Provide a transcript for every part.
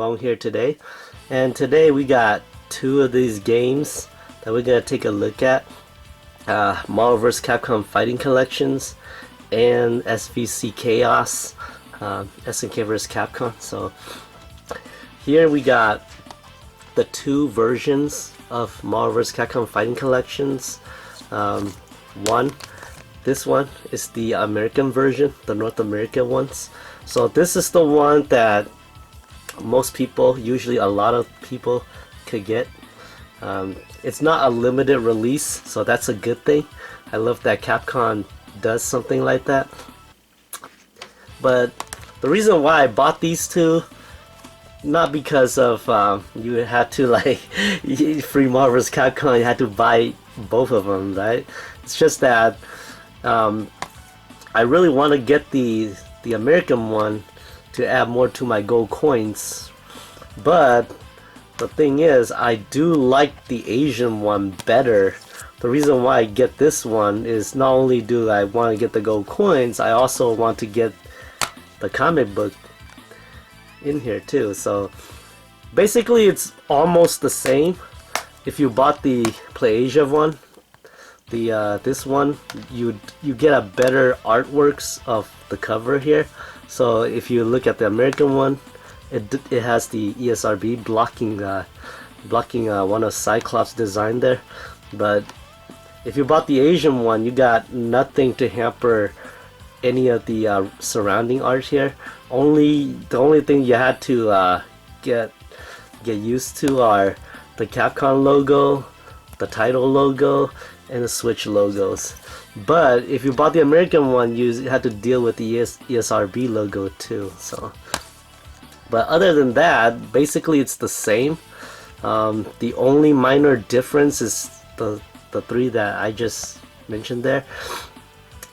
along here today. And today we got two of these games that we're gonna take a look at. Marvel vs. Capcom Fighting Collections and SVC Chaos, SNK vs. Capcom. So here we got the two versions of Marvel vs. Capcom Fighting Collections. This one is the American version, the North America ones. So this is the one that most people, usually a lot of people, could get. It's not a limited release, so that's a good thing. I love that Capcom does something like that. But the reason why I bought these two, not because of you had to like free Marvel vs. Capcom, you had to buy both of them, right? It's just that I really want to get the American one to add more to my gold coins, but the thing is, I do like the Asian one better. The reason why I get this one is not only do I want to get the gold coins, I also want to get the comic book in here too. So basically it's almost the same. If you bought the PlayAsia one, this one, you get a better artworks of the cover here. So if you look at the American one, it has the ESRB blocking one of Cyclops' design there. But if you bought the Asian one, you got nothing to hamper any of the surrounding art here. The only thing you had to get used to are the Capcom logo, the title logo, and the Switch logos. But if you bought the American one, you had to deal with the ESRB logo too. So, but other than that, basically it's the same. The only minor difference is the three that I just mentioned there.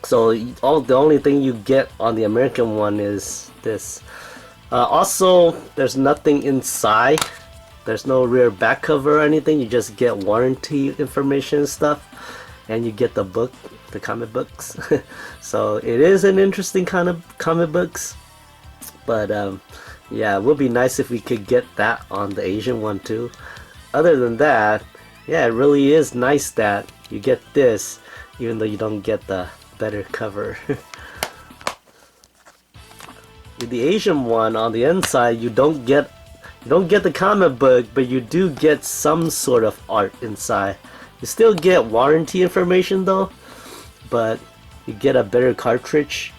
So the only thing you get on the American one is this. Also, there's nothing inside. There's no rear back cover or anything. You just get warranty information and stuff, and you get the book, the comic books. So it is an interesting kind of comic books, but yeah, it would be nice if we could get that on the Asian one too. Other than that, yeah, it really is nice that you get this, even though you don't get the better cover. With the Asian one, on the inside, you don't get the comic book, but you do get some sort of art inside. You still get warranty information though, but you get a better cartridge.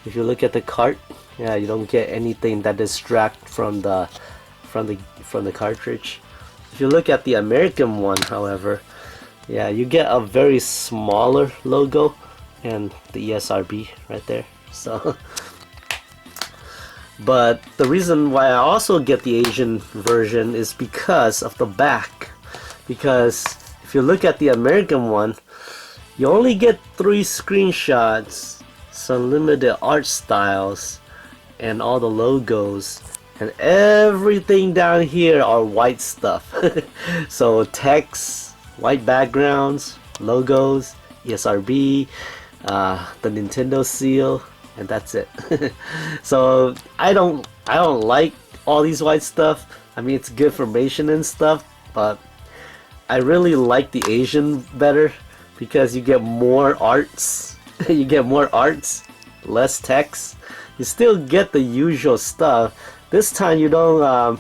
If you look at the cart, yeah, you don't get anything that distracts from the cartridge. If you look at the American one, however, yeah, you get a very smaller logo and the ESRB right there. So, but the reason why I also get the Asian version is because of the back. Because if you look at the American one, you only get 3 screenshots, some limited art styles, and all the logos, and everything down here are white stuff. So text, white backgrounds, logos, ESRB, the Nintendo seal, and that's it. So I don't like all these white stuff. I mean, it's good information and stuff, but I really like the Asian better because you get more arts. You get more arts, less text. You still get the usual stuff. This time you don't.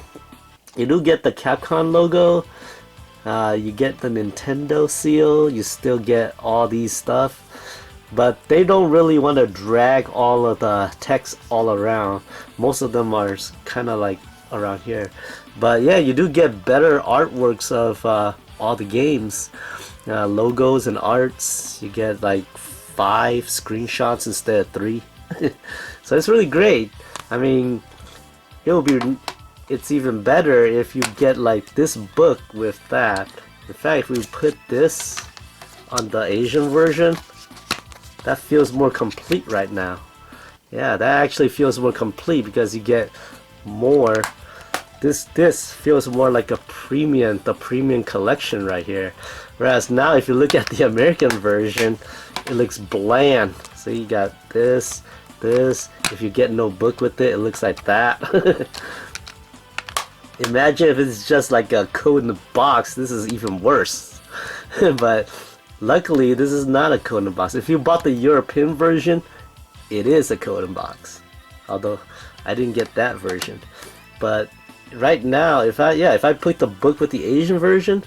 You do get the Capcom logo. You get the Nintendo seal. You still get all these stuff, but they don't really want to drag all of the text all around. Most of them are kind of like around here. But yeah, you do get better artworks of all the games, logos and arts. You get like 5 screenshots instead of 3. So it's really great. I mean, it's even better if you get like this book with that. In fact, if we put this on the Asian version, that feels more complete right now. Yeah, that actually feels more complete because you get more. This feels more like the premium collection right here. Whereas now, if you look at the American version, it looks bland. So you got this. If you get no book with it, it looks like that. Imagine if it's just like a code in the box. This is even worse. But luckily, this is not a code in the box. If you bought the European version, it is a code in box. Although I didn't get that version. But right now, if I put the book with the Asian version,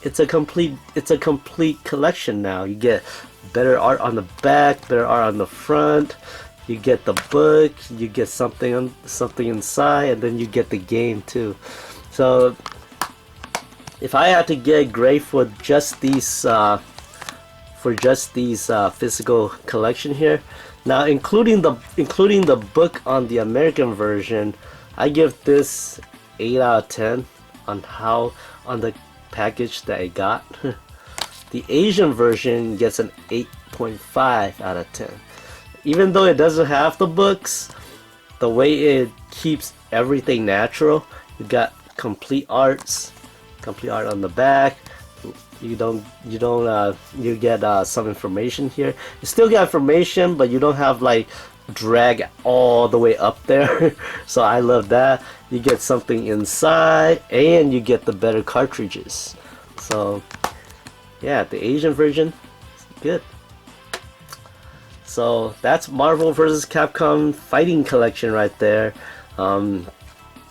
it's a complete collection now. You get better art on the back, better art on the front. You get the book, you get something inside, and then you get the game too. So if I had to get a grade for just these physical collection here, now including the book on the American version, I give this 8 out of 10 on the package that I got. The Asian version gets an 8.5 out of 10. Even though it doesn't have the books, the way it keeps everything natural. You got complete art on the back. You get some information here. You still get information, but you don't have like drag all the way up there. So I love that. You get something inside, and you get the better cartridges. So yeah, the Asian version is good. So that's Marvel vs. Capcom Fighting Collection right there.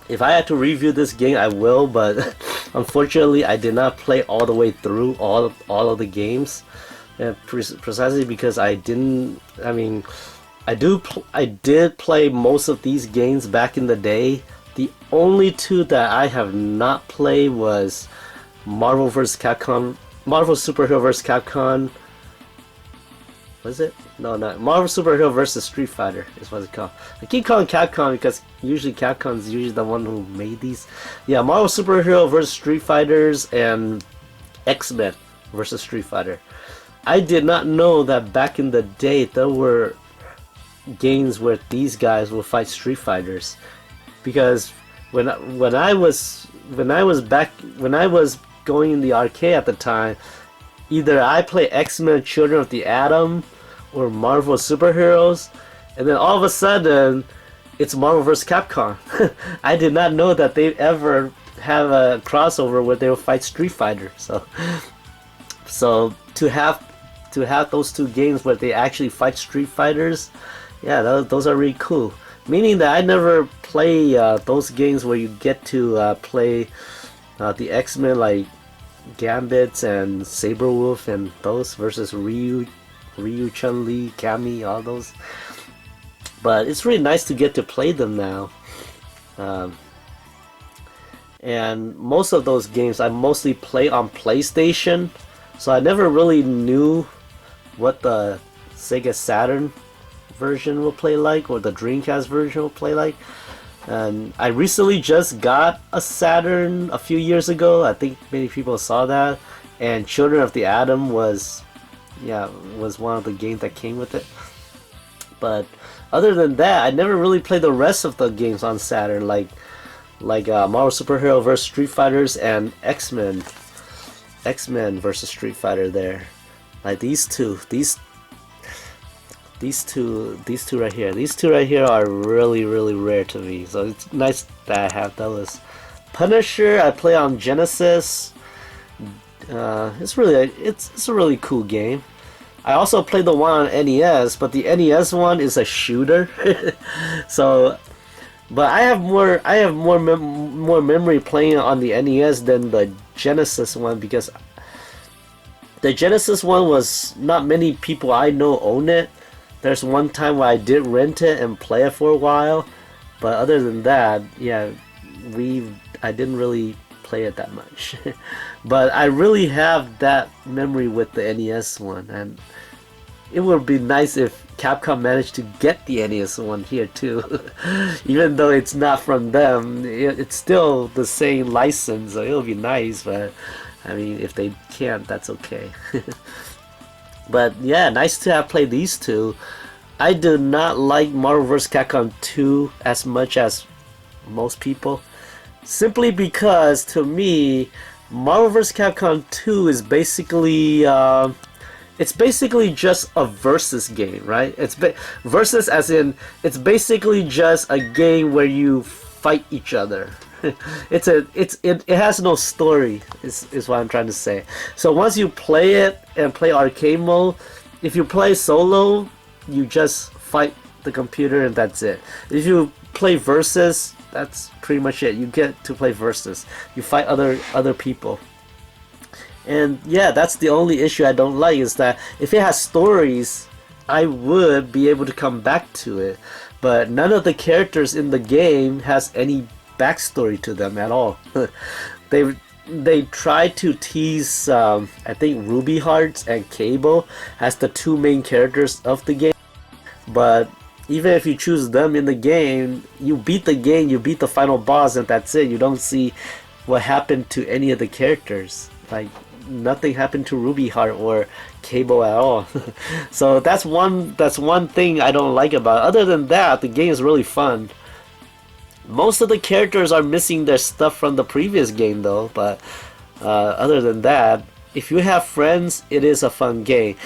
If I had to review this game, I will, but unfortunately, I did not play all the way through all of the games, precisely because I didn't. I mean, I did play most of these games back in the day. The only two that I have not played was Marvel vs. Capcom, Marvel Superhero vs. Capcom. Was it? No, not Marvel Superhero vs. Street Fighter is what it's called. I keep calling Capcom because usually Capcom is usually the one who made these. Yeah, Marvel Superhero vs. Street Fighters and X-Men vs. Street Fighter. I did not know that back in the day there were games where these guys will fight Street Fighters, because when I was going in the arcade at the time, either I play X-Men Children of the Atom or Marvel Superheroes, and then all of a sudden it's Marvel vs. Capcom. I did not know that they'd ever have a crossover where they will fight Street Fighter. So to have those two games where they actually fight Street Fighters, yeah, those are really cool. Meaning that I never play those games where you get to play the X-Men like Gambits and Saberwolf and those versus Ryu, Chun-Li, Cammy, all those. But it's really nice to get to play them now. And most of those games I mostly play on PlayStation, so I never really knew what the Sega Saturn version will play like or the Dreamcast version will play like. And I recently just got a Saturn a few years ago. I think many people saw that. And Children of the Atom was one of the games that came with it. But other than that, I never really played the rest of the games on Saturn, like Marvel Superhero vs. Street Fighters and X-Men vs. Street Fighter there. Like these two right here. These two right here are really, really rare to me. So it's nice that I have those. Punisher, I play on Genesis. It's a really cool game. I also played the one on NES, but the NES one is a shooter. So, but I have more memory playing on the NES than the Genesis one, because the Genesis one was not many people I know own it. There's one time where I did rent it and play it for a while, but other than that, yeah, I didn't really play it that much. But I really have that memory with the NES one, and it would be nice if Capcom managed to get the NES one here too. Even though it's not from them, it's still the same license, so it'll be nice, but I mean, if they can't, that's okay. But yeah, nice to have played these two. I do not like Marvel vs. Capcom 2 as much as most people, simply because to me, Marvel vs. Capcom 2 is basically it's basically just a versus game, right? It's versus as in it's basically just a game where you fight each other. It has no story is what I'm trying to say. So once you play it and play arcade mode, if you play solo, you just fight the computer and that's it. If you play versus, that's pretty much it. You get to play versus. You fight other people. And yeah, that's the only issue I don't like, is that if it has stories, I would be able to come back to it. But none of the characters in the game has any backstory to them at all. They try to tease, I think Ruby Hearts and Cable as the two main characters of the game. But even if you choose them in the game, you beat the game, you beat the final boss, and that's it. You don't see what happened to any of the characters. Like, nothing happened to Ruby Heart or Cable at all. So that's one thing I don't like about it. Other than that, the game is really fun. Most of the characters are missing their stuff from the previous game though, but other than that, if you have friends, it is a fun game.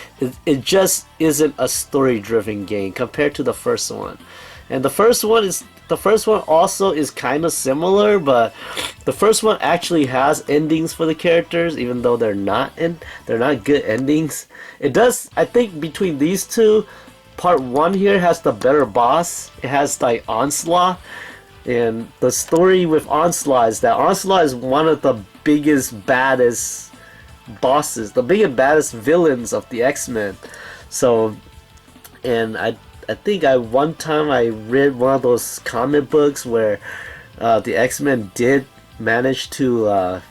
It just isn't a story-driven game compared to the first one. And the first one also is kind of similar, but the first one actually has endings for the characters, even though they're not good endings. It does. I think between these two, part one here has the better boss. It has like Onslaught, and the story with Onslaught is that Onslaught is one of the biggest, baddest bosses, the biggest, baddest villains of the X-Men. So, and I think one time I read one of those comic books where the X-Men did manage to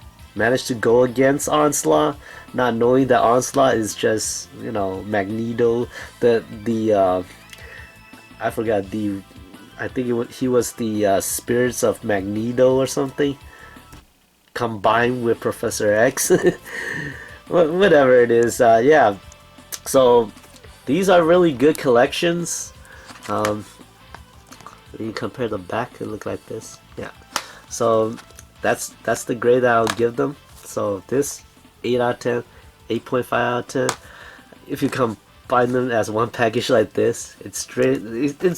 go against Onslaught, not knowing that Onslaught is just, you know, Magneto. I forgot, I think he was the spirits of Magneto or something, combined with Professor X. Whatever it is, yeah. So these are really good collections. When you compare the back, it look like this. Yeah. So that's the grade that I'll give them. So this 8 out of 10, 8.5 out of 10. If you combine them as one package like this, it's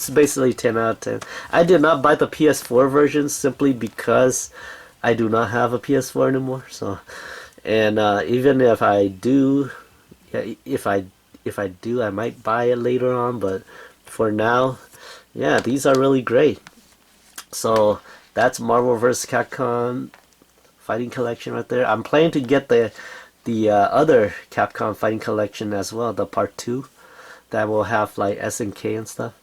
basically 10 out of 10. I did not buy the PS4 version simply because I do not have a PS4 anymore. So, and even if I do, yeah, if I do, I might buy it later on, but for now, yeah, these are really great. So that's Marvel vs. Capcom Fighting Collection right there. I'm planning to get the other Capcom Fighting Collection as well, the part 2, that will have like SNK and stuff.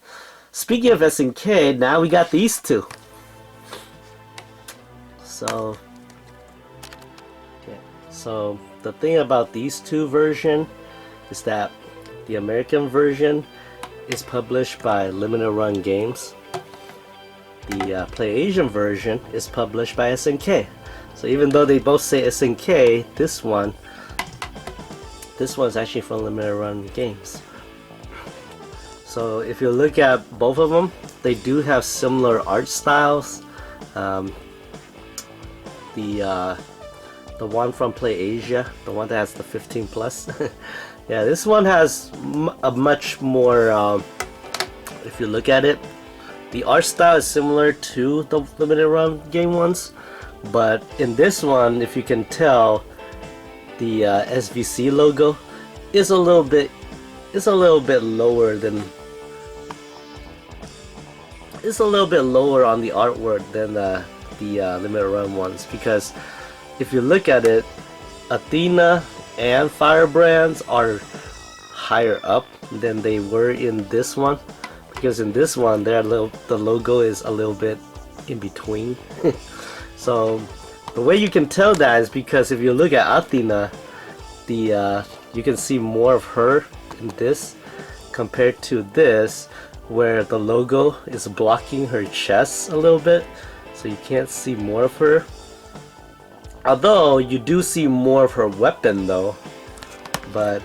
Speaking of SNK, now we got these two. So, yeah. So the thing about these two versions is that the American version is published by Limited Run Games. The Play Asian version is published by SNK. So even though they both say SNK, this one's actually from Limited Run Games. So if you look at both of them, they do have similar art styles. The one from Play Asia, the one that has the 15+. Yeah, this one has a much more, if you look at it, the art style is similar to the Limited Run game ones, but in this one, if you can tell, the SVC logo is a little bit lower than, it's a little bit lower on the artwork than the Limited Run ones, because if you look at it, Athena and Firebrands are higher up than they were in this one, because in this one the logo is a little bit in between. So the way you can tell that is because if you look at Athena, you can see more of her in this compared to this, where the logo is blocking her chest a little bit, so you can't see more of her. Although you do see more of her weapon though, but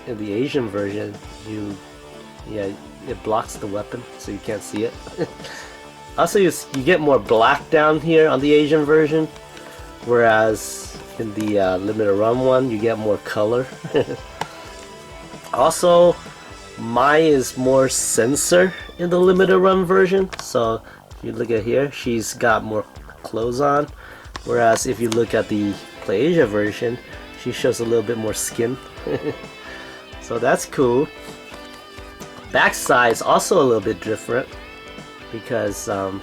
in the Asian version, it blocks the weapon, so you can't see it. Also, you get more black down here on the Asian version, whereas in the Limited Run one, you get more color. Also, Mai is more sensor in the Limited Run version, so if you look at here, she's got more clothes on, whereas if you look at the PlayAsia version, she shows a little bit more skin. So that's cool. Backside is also a little bit different because in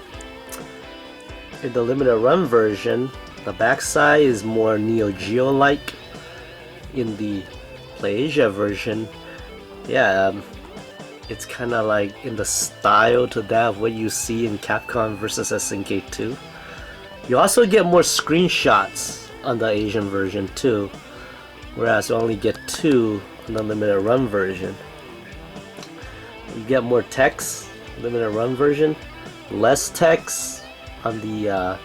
the limited run version, the backside is more Neo Geo like. In the PlayAsia version, yeah, it's kind of like in the style to that of what you see in Capcom vs SNK 2. You also get more screenshots on the Asian version too, whereas you only get 2 on the limited run version. You get more text limited run version, less text on the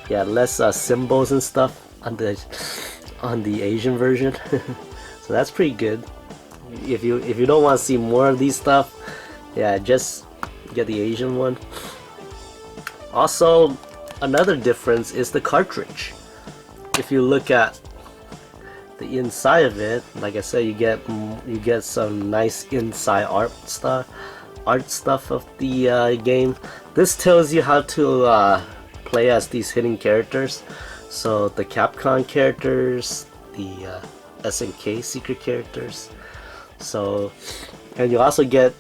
less symbols and stuff on the Asian version. So that's pretty good. If you don't want to see more of these stuff, yeah, just get the Asian one. Also, another difference is the cartridge. If you look at the inside of it, like I said, you get some nice inside art stuff of the game. This tells you how to play as these hidden characters. So the Capcom characters, the SNK secret characters. So, and you also get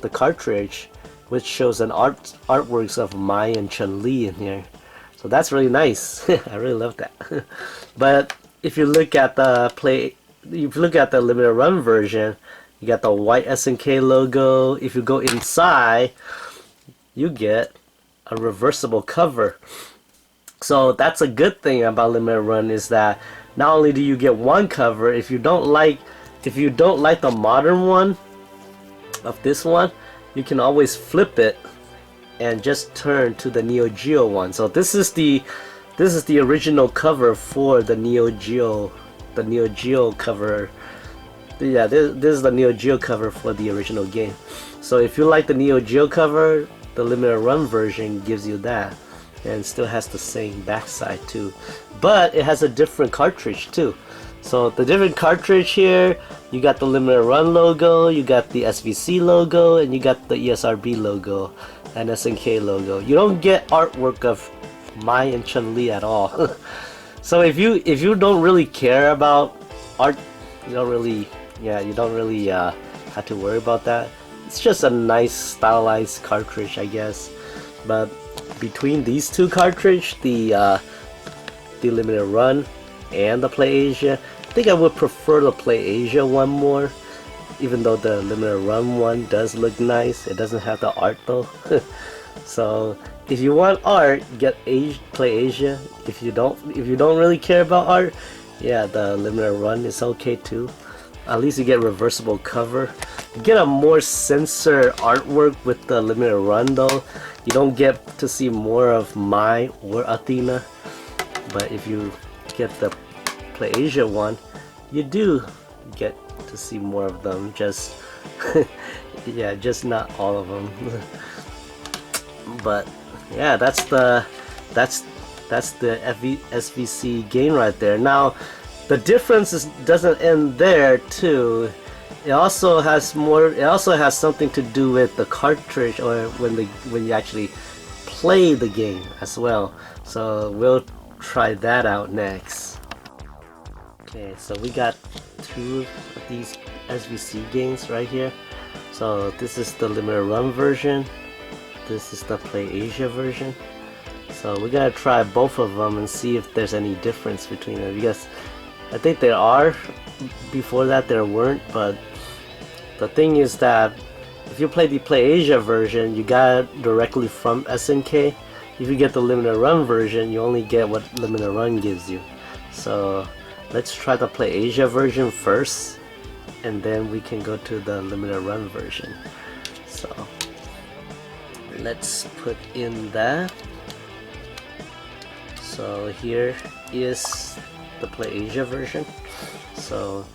the cartridge, which shows an artworks of Mai and Chun-Li in here. So that's really nice. I really love that. But if you look at the limited run version, you got the white SNK logo. If you go inside, you get a reversible cover. So that's a good thing about limited run, is that not only do you get one cover, if you don't like the modern one of this one, you can always flip it and just turn to the Neo Geo one. So this is the original cover for the Neo Geo cover. Yeah, this is the Neo Geo cover for the original game. So if you like the Neo Geo cover, the limited run version gives you that, and still has the same backside too, but it has a different cartridge too. So the different cartridge here, you got the limited run logo, you got the SVC logo, and you got the ESRB logo and SNK logo. You don't get artwork of Mai and Chun-Li at all. So if you don't really care about art, you don't really have to worry about that. It's just a nice stylized cartridge, I guess. But between these two cartridges, the limited run and the PlayAsia, I think I would prefer the PlayAsia one more, even though the limited run one does look nice. It doesn't have the art though. So if you want art, get PlayAsia. If you don't really care about art, yeah, the limited run is okay too. At least you get reversible cover. You get a more censored artwork with the limited run though. You don't get to see more of Mai or Athena. But if you get the PlayAsia one, you do get to see more of them. Just yeah, just not all of them. But yeah, that's the SVC game right there. Now the difference doesn't end there too. It also has something to do with the cartridge, or when you actually play the game as well. So we'll try that out next. Okay, so we got 2 of these SVC games right here. So this is the limited run version. This is the PlayAsia version. So we're gonna try both of them and see if there's any difference between them, because I think there are. Before that there weren't, but the thing is that if you play the PlayAsia version, you got it directly from SNK. If you get the limited run version, you only get what limited run gives you. So let's try the PlayAsia version first, and then we can go to the limited run version. So let's put in that. So here is the PlayAsia version. So,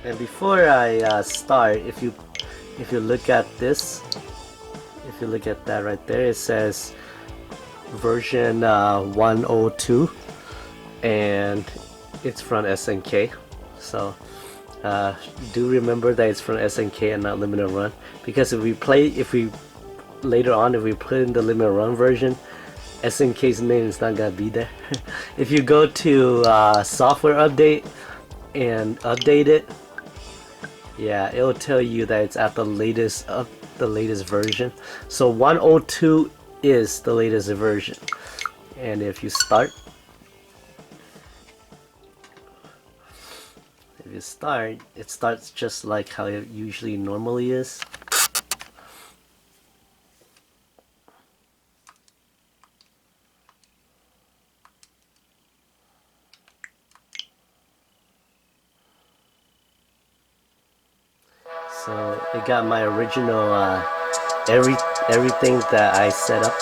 and before I start, if you look at this, if you look at that right there, it says version 102, and it's from SNK. So do remember that it's from SNK and not limited run, because if we later on, if we put in the limited run version, SNK's name is not gonna be there. If you go to software update and update it, yeah, it'll tell you that it's at the latest version. So 102 is the latest version. And if you start, it starts just like how it usually normally is. So it got my original everything that I set up.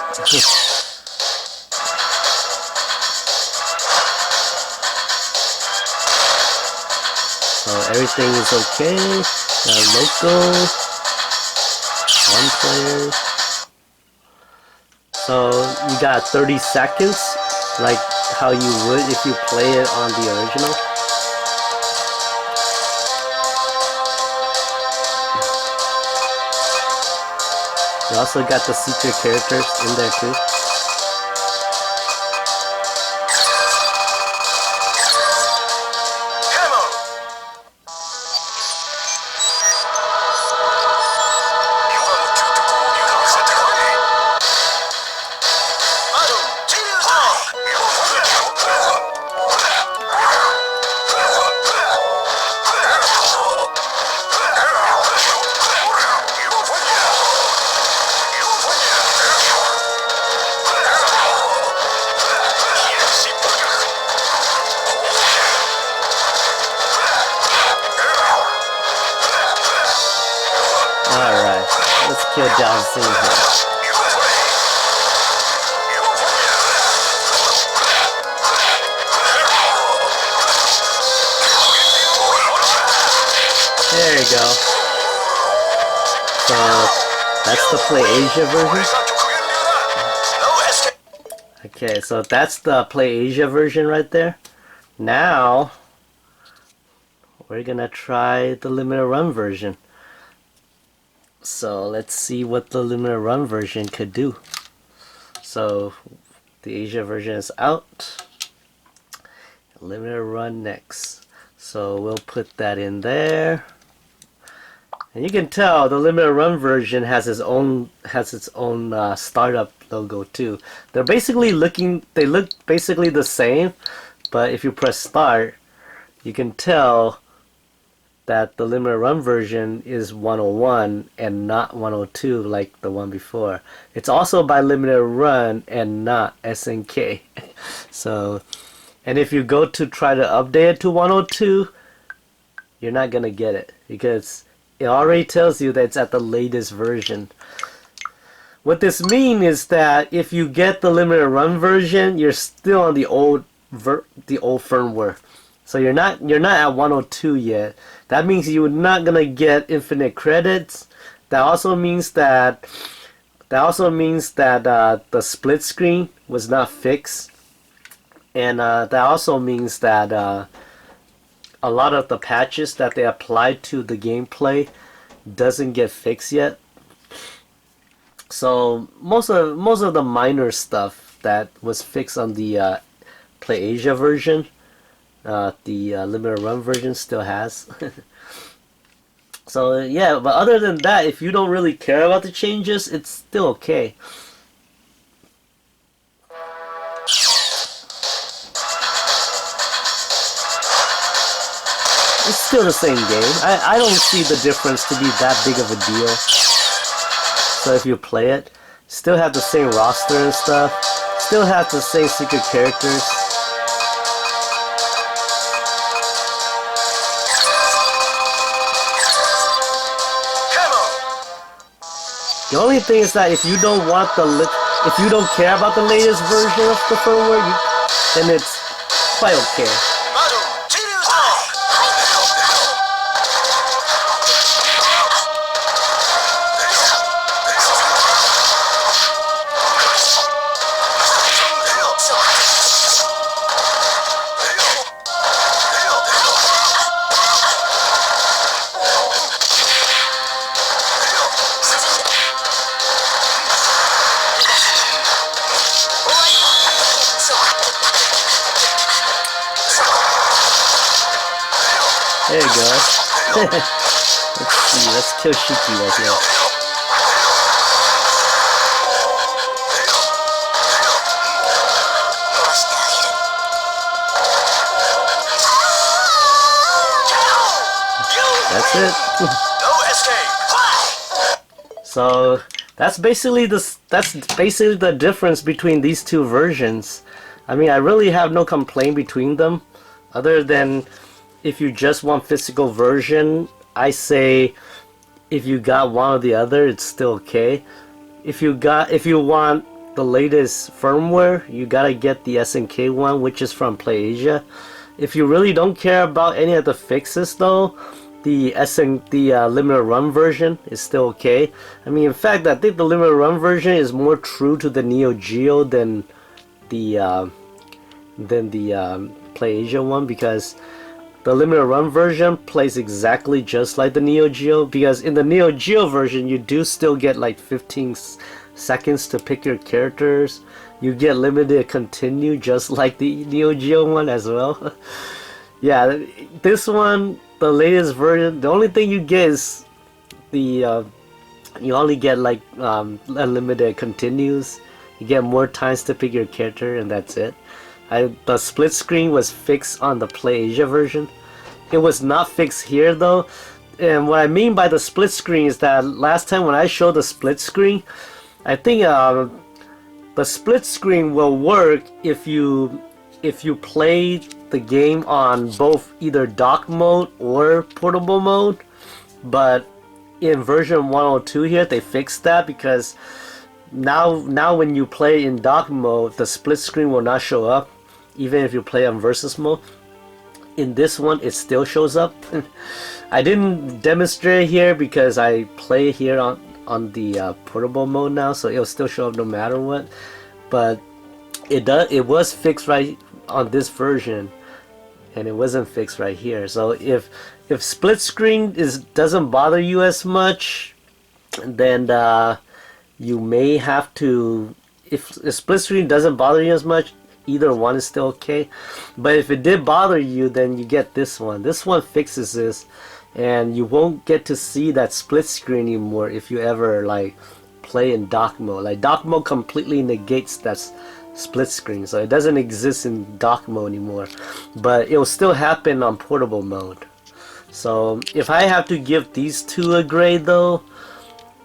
So everything is okay. Local, 1 player. So you got 30 seconds, like how you would if you play it on the original. You also got the secret characters in there too. Alright, let's kill Dalsim here. There you go. So, that's the Play Asia version. Okay, so that's the Play Asia version right there. Now, we're gonna try the limited run version. So let's see what the limited run version could do. So the Asia version is out. Limited run next. So we'll put that in there. And you can tell the limited run version has its own startup logo too. They look basically the same, but if you press start, you can tell that the limited run version is 101 and not 102 like the one before. It's also by limited run and not SNK. So, and if you go to try to update it to 102, you're not gonna get it because it already tells you that it's at the latest version. What this means is that if you get the limited run version, you're still on the old firmware. So you're not at 102 yet. That means you're not gonna get infinite credits. That also means that the split screen was not fixed, and that also means that a lot of the patches that they applied to the gameplay doesn't get fixed yet. So most of the minor stuff that was fixed on the Play Asia version, the limited run version still has. So yeah, but other than that, if you don't really care about the changes, it's still okay. It's still the same game. I don't see the difference to be that big of a deal. So if you play it, still have the same roster and stuff, still have the same secret characters. The only thing is that if you don't care about the latest version of the firmware, then it's quite okay. There you go. Let's see, let's kill Shiki right here. That's it. No escape. So that's basically the difference between these two versions. I mean, I really have no complaint between them, other than if you just want physical version, I say if you got one or the other, it's still okay. If you want the latest firmware, you gotta get the SNK one, which is from PlayAsia. If you really don't care about any of the fixes though, the limited run version is still okay. I mean, in fact, I think the limited run version is more true to the Neo Geo than the PlayAsia one, because the limited run version plays exactly just like the Neo Geo, because in the Neo Geo version you do still get like 15 seconds to pick your characters. You get limited continue just like the Neo Geo one as well. Yeah, this one, the latest version, the only thing you get is the you only get like unlimited continues. You get more times to pick your character, and that's it. The split screen was fixed on the PlayAsia version. It was not fixed here though. And what I mean by the split screen is that last time when I showed the split screen, I think the split screen will work if you play the game on both either dock mode or portable mode. But in version 102 here, they fixed that, because now when you play in dock mode, the split screen will not show up, even if you play on versus mode. In this one, it still shows up. I didn't demonstrate here because I play here on the portable mode now, so it'll still show up no matter what. But it was fixed right on this version, and it wasn't fixed right here. So if split screen doesn't bother you as much, then you may have to. If split screen doesn't bother you as much, either one is still okay. But if it did bother you, then you get this one. This one fixes this, and you won't get to see that split screen anymore if you ever like play in dock mode. Like, dock mode completely negates that split screen, so it doesn't exist in dock mode anymore, but it will still happen on portable mode. So if I have to give these two a grade though,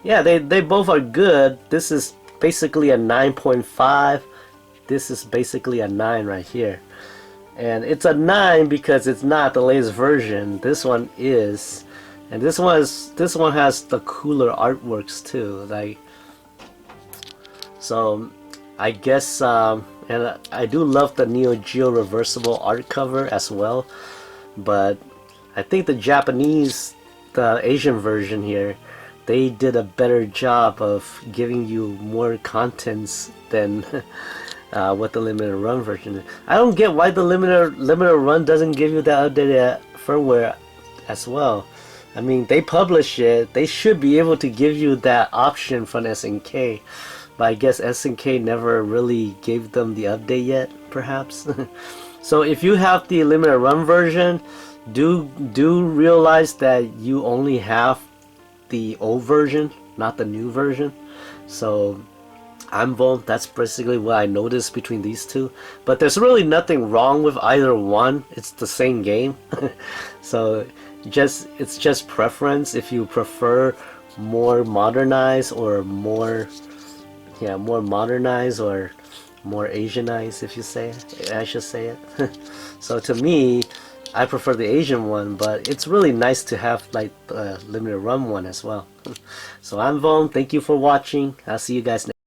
yeah, they both are good. This is basically a 9.5. This is basically a 9 right here, and it's a 9 because it's not the latest version. This one is, and this one has the cooler artworks too. Like, so I guess, and I do love the Neo Geo reversible art cover as well, but I think the Asian version here, they did a better job of giving you more contents than what the limited run version is. I don't get why the limited run doesn't give you that updated firmware as well. I mean, they publish it, they should be able to give you that option from SNK. But I guess SNK never really gave them the update yet, perhaps. So if you have the limited run version, do realize that you only have the old version, not the new version. So that's basically what I noticed between these two. But there's really nothing wrong with either one. It's the same game. So it's just preference. If you prefer more modernized or more modernized or more Asianized, if you say it, I should say it. So to me, I prefer the Asian one, but it's really nice to have like the limited run one as well. So I'm Vaughn, thank you for watching. I'll see you guys next time.